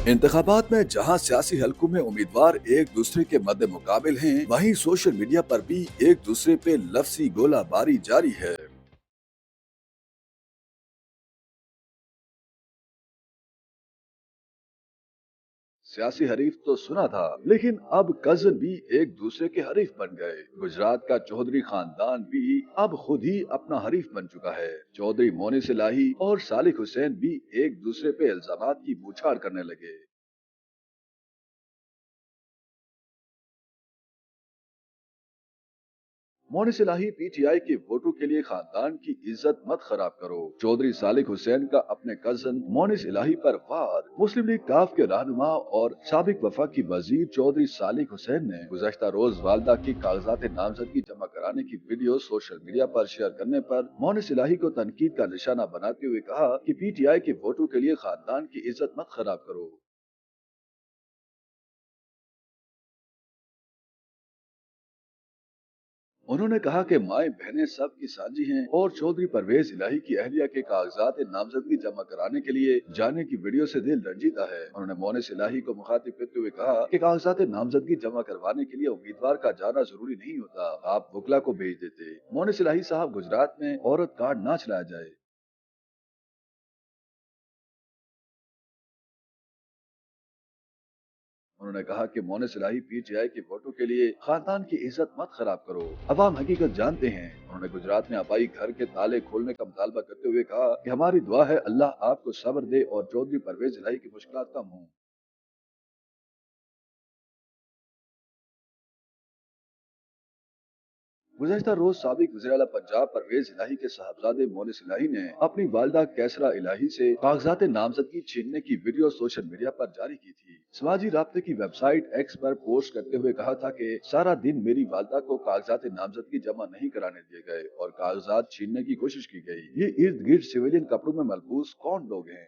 इंतखाबात में जहां सियासी हलकों में उम्मीदवार एक दूसरे के मद्दे मुकाबिल हैं, वहीं सोशल मीडिया पर भी एक दूसरे पे लफ्जी गोलाबारी जारी है। सियासी हरीफ तो सुना था, लेकिन अब कजन भी एक दूसरे के हरीफ बन गए। गुजरात का चौधरी खानदान भी अब खुद ही अपना हरीफ बन चुका है। चौधरी मोनिस इलाही और सालिक हुसैन भी एक दूसरे पे इल्जामात की बौछार करने लगे। मोनिस इलाही पीटीआई के वोटों के लिए खानदान की इज्जत मत खराब करो। चौधरी सालिक हुसैन का अपने कजन मोनिस इलाही पर वार। मुस्लिम लीग काफ के रहनुमा और साबिक वफाकी वजीर चौधरी सालिक हुसैन ने गुज़श्ता रोज वालदा की कागजात नामजदगी जमा कराने की वीडियो सोशल मीडिया पर शेयर करने पर मोनिस इलाही को तनकीद का निशाना बनाते हुए कहा कि पीटीआई के वोटों के लिए खानदान की इज्जत मत खराब करो। उन्होंने कहा कि माएं बहनें सब की साझी हैं और चौधरी परवेज इलाही की अहलिया के कागजात नामजदगी जमा कराने के लिए जाने की वीडियो से दिल रंजीदा है। उन्होंने मोनिस इलाही को मुखातिब करते हुए कहा कि कागजात नामजदगी जमा करवाने के लिए उम्मीदवार का जाना जरूरी नहीं होता, आप वकला को भेज देते। मोनिस इलाही साहब, गुजरात में औरत कार्ड ना चलाया जाए। उन्होंने कहा कि मोनिस इलाही पीटीआई के वोटों के लिए खानदान की इज्जत मत खराब करो, अवाम हकीकत जानते हैं। उन्होंने गुजरात में आबाई घर के ताले खोलने का मुतालबा करते हुए कहा कि हमारी दुआ है अल्लाह आपको सब्र दे और चौधरी परवेज इलाही की मुश्किलात कम हों। गुज़श्ता रोज साबिक वज़ीर-ए-आला पंजाब परवेज इलाही के साहबजादे मोनिस इलाही ने अपनी वालदा कैसरा इलाही से कागजात नामजदगी छीनने की वीडियो सोशल मीडिया पर जारी की थी। समाजी राब्ते की वेबसाइट एक्स पर पोस्ट करते हुए कहा था कि सारा दिन मेरी वालदा को कागजात नामजदगी जमा नहीं कराने दिए गए और कागजात छीनने की कोशिश की गई। ये इर्द गिर्द सिविलियन कपड़ों में मलबूस कौन लोग हैं?